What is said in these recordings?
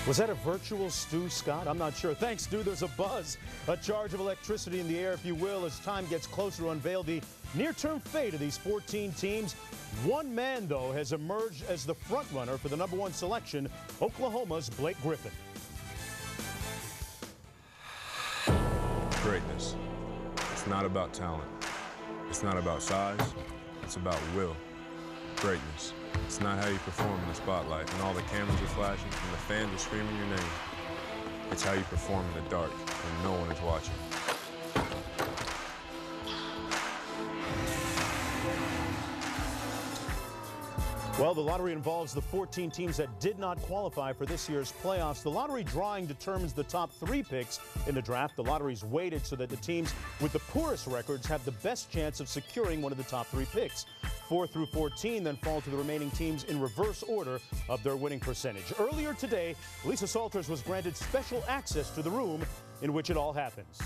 Was that a virtual Stu Scott? I'm not sure. Thanks, Stu. There's a buzz, a charge of electricity in the air, if you will, as time gets closer to unveil the near-term fate of these 14 teams. One man, though, has emerged as the front-runner for the #1 selection, Oklahoma's Blake Griffin. Greatness. It's not about talent. It's not about size. It's about will. Greatness. It's not how you perform in the spotlight and all the cameras are flashing and the fans are screaming your name. It's how you perform in the dark when no one is watching. Well, the lottery involves the 14 teams that did not qualify for this year's playoffs. The lottery drawing determines the top 3 picks in the draft. The lottery's weighted so that the teams with the poorest records have the best chance of securing one of the top 3 picks. 4 through 14 then fall to the remaining teams in reverse order of their winning percentage. Earlier today, Lisa Salters was granted special access to the room in which it all happens.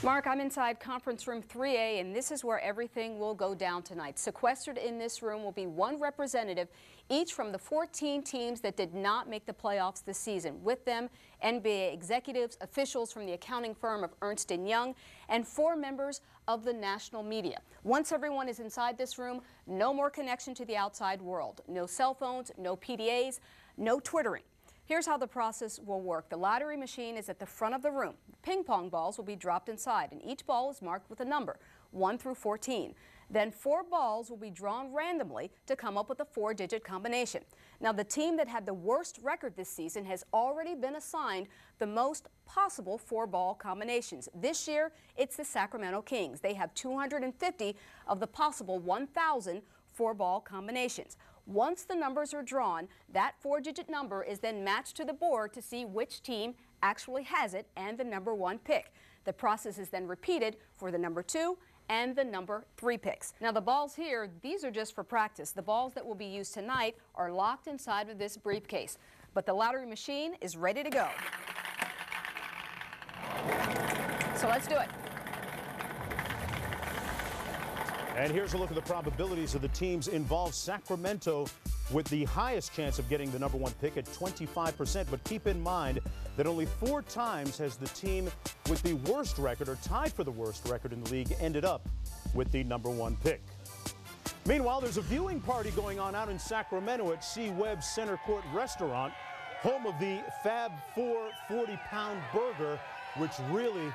Mark, I'm inside conference room 3A, and this is where everything will go down tonight. Sequestered in this room will be one representative, each from the 14 teams that did not make the playoffs this season. With them, NBA executives, officials from the accounting firm of Ernst & Young, and 4 members of the national media. Once everyone is inside this room, no more connection to the outside world. No cell phones, no PDAs, no Twittering. Here's how the process will work. The lottery machine is at the front of the room. Ping pong balls will be dropped inside, and each ball is marked with a number, 1 through 14. Then 4 balls will be drawn randomly to come up with a 4-digit combination. Now, the team that had the worst record this season has already been assigned the most possible 4-ball combinations. This year, it's the Sacramento Kings. They have 250 of the possible 1,000 4-ball combinations. Once the numbers are drawn, that 4-digit number is then matched to the board to see which team actually has it and the #1 pick. The process is then repeated for the #2 and the #3 picks. Now, the balls here, these are just for practice. The balls that will be used tonight are locked inside of this briefcase. But the lottery machine is ready to go. So let's do it. And here's a look at the probabilities of the teams involved. Sacramento with the highest chance of getting the #1 pick at 25%. But keep in mind that only 4 times has the team with the worst record or tied for the worst record in the league ended up with the #1 pick. Meanwhile, there's a viewing party going on out in Sacramento at C. Webb Center Court Restaurant, home of the Fab 4 40-pound burger, which really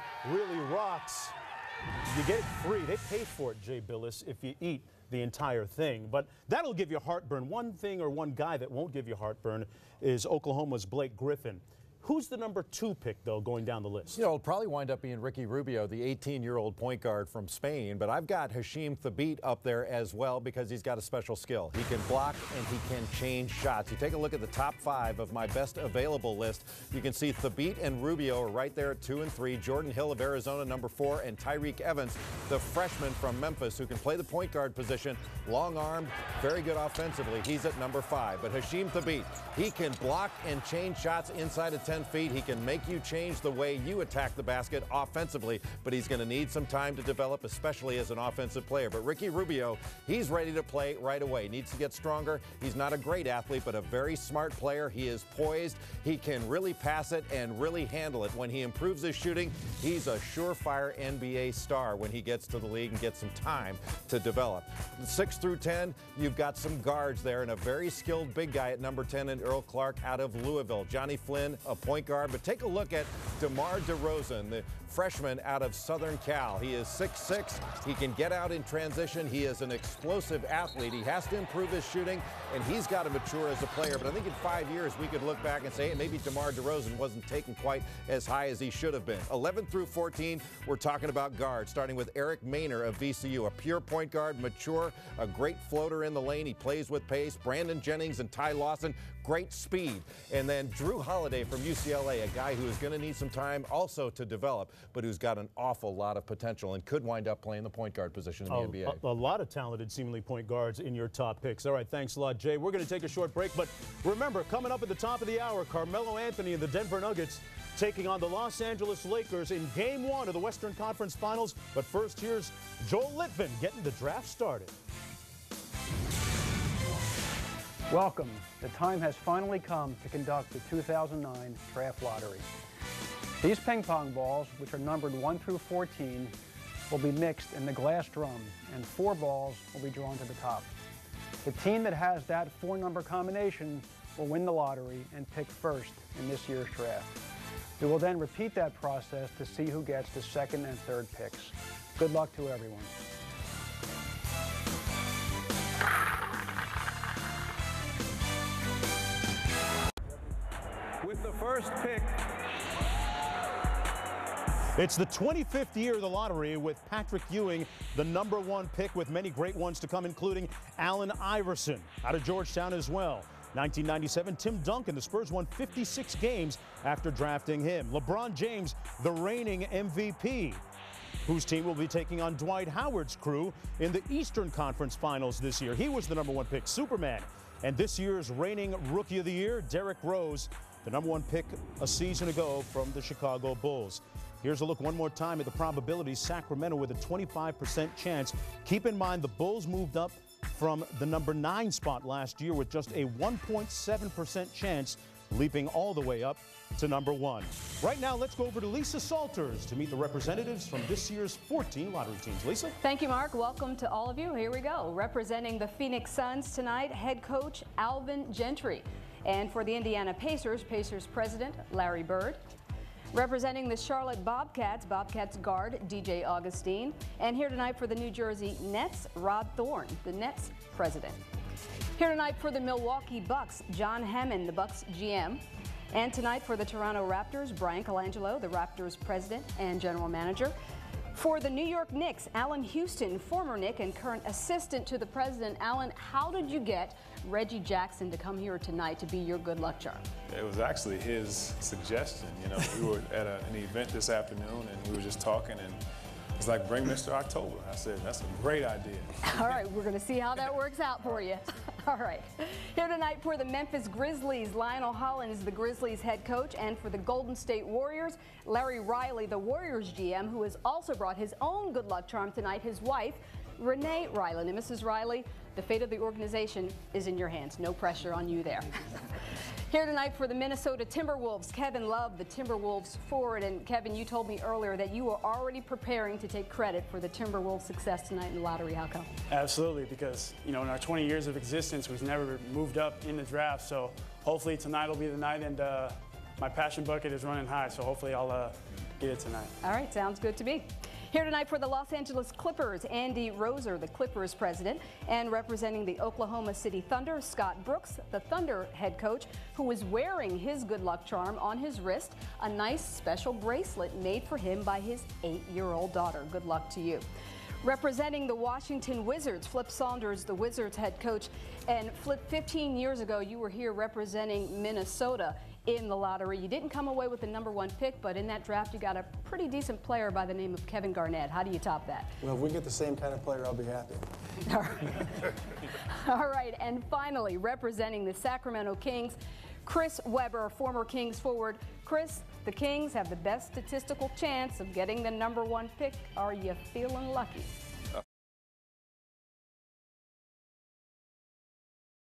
rocks. You get it free. They pay for it, Jay Billis, if you eat the entire thing. But that'll give you heartburn. One thing or one guy that won't give you heartburn is Oklahoma's Blake Griffin. Who's the #2 pick, though, going down the list? You know, it'll probably wind up being Ricky Rubio, the 18-year-old point guard from Spain. But I've got Hasheem Thabeet up there as well because he's got a special skill. He can block and he can change shots. You take a look at the top 5 of my best available list. You can see Thabeet and Rubio are right there at 2 and 3. Jordan Hill of Arizona, #4, and Tyreke Evans, the freshman from Memphis, who can play the point guard position, long-armed, very good offensively. He's at #5. But Hasheem Thabeet, he can block and change shots inside of 10 feet. He can make you change the way you attack the basket offensively, but he's going to need some time to develop, especially as an offensive player. But Ricky Rubio, he's ready to play right away. Needs to get stronger. He's not a great athlete, but a very smart player. He is poised. He can really pass it and really handle it. When he improves his shooting, he's a surefire NBA star when he gets to the league and gets some time to develop. 6 through 10, you've got some guards there and a very skilled big guy at #10 in Earl Clark out of Louisville. Johnny Flynn, a point guard. But take a look at DeMar DeRozan, the freshman out of Southern Cal. He is 6'6". He can get out in transition. He is an explosive athlete. He has to improve his shooting, and he's got to mature as a player. But I think in 5 years, we could look back and say, hey, maybe DeMar DeRozan wasn't taken quite as high as he should have been. 11 through 14, we're talking about guards, starting with Eric Maynor of VCU, a pure point guard, mature, a great floater in the lane. He plays with pace. Brandon Jennings and Ty Lawson, great speed. And then Drew Holiday from UCLA, a guy who is going to need some time also to develop, but who's got an awful lot of potential and could wind up playing the point guard position in the NBA. A lot of talented, seemingly point guards in your top picks. All right, thanks a lot, Jay. We're going to take a short break, but remember, coming up at the top of the hour, Carmelo Anthony and the Denver Nuggets taking on the Los Angeles Lakers in Game 1 of the Western Conference Finals. But first, here's Joel Litvin getting the draft started. Welcome. The time has finally come to conduct the 2009 Draft Lottery. These ping pong balls, which are numbered 1 through 14, will be mixed in the glass drum, and 4 balls will be drawn to the top. The team that has that 4-number combination will win the lottery and pick first in this year's draft. We will then repeat that process to see who gets the 2nd and 3rd picks. Good luck to everyone. With the first pick. It's the 25th year of the lottery, with Patrick Ewing the #1 pick, with many great ones to come, including Allen Iverson out of Georgetown as well. 1997, Tim Duncan. The Spurs won 56 games after drafting him. LeBron James, the reigning MVP, whose team will be taking on Dwight Howard's crew in the Eastern Conference Finals this year. He was the #1 pick. Superman. And this year's reigning Rookie of the Year, Derrick Rose, the #1 pick a season ago from the Chicago Bulls. Here's a look one more time at the probabilities. Sacramento with a 25% chance. Keep in mind the Bulls moved up from the #9 spot last year with just a 1.7% chance, leaping all the way up to #1. Right now, let's go over to Lisa Salters to meet the representatives from this year's 14 lottery teams. Lisa? Thank you, Mark. Welcome to all of you. Here we go. Representing the Phoenix Suns tonight, head coach Alvin Gentry. And for the Indiana Pacers, Pacers president Larry Bird. Representing the Charlotte Bobcats, Bobcats guard DJ Augustine. And here tonight for the New Jersey Nets, Rod Thorne, the Nets president. Here tonight for the Milwaukee Bucks, John Hammond, the Bucks GM. And tonight for the Toronto Raptors, Brian Colangelo, the Raptors president and general manager. For the New York Knicks, Allen Houston, former Knick and current assistant to the president. Allen, how did you get Reggie Jackson to come here tonight to be your good luck charm? It was actually his suggestion. You know, we were at an event this afternoon and we were just talking, and it's like, bring Mr. October. I said, that's a great idea. All right, we're going to see how that works out for you. All right. Here tonight for the Memphis Grizzlies, Lionel Hollins, the Grizzlies head coach, and for the Golden State Warriors, Larry Riley, the Warriors GM, who has also brought his own good luck charm tonight, his wife, Renee Riley. And Mrs. Riley, the fate of the organization is in your hands. No pressure on you there. Here tonight for the Minnesota Timberwolves, Kevin Love, the Timberwolves forward. And Kevin, you told me earlier that you were already preparing to take credit for the Timberwolves' success tonight in the lottery. How come? Absolutely, because, you know, in our 20 years of existence, we've never moved up in the draft. So hopefully tonight will be the night, and my passion bucket is running high. So hopefully I'll get it tonight. All right, sounds good to me. Here tonight for the Los Angeles Clippers, Andy Roser, the Clippers president, and representing the Oklahoma City Thunder, Scott Brooks, the Thunder head coach, who is wearing his good luck charm on his wrist, a nice special bracelet made for him by his 8-year-old daughter. Good luck to you. Representing the Washington Wizards, Flip Saunders, the Wizards head coach. And Flip, 15 years ago, you were here representing Minnesota in the lottery. You didn't come away with the #1 pick, but in that draft, you got a pretty decent player by the name of Kevin Garnett. How do you top that? Well, if we get the same kind of player, I'll be happy. All right. All right, and finally, representing the Sacramento Kings, Chris Webber, former Kings forward. Chris, the Kings have the best statistical chance of getting the #1 pick. Are you feeling lucky?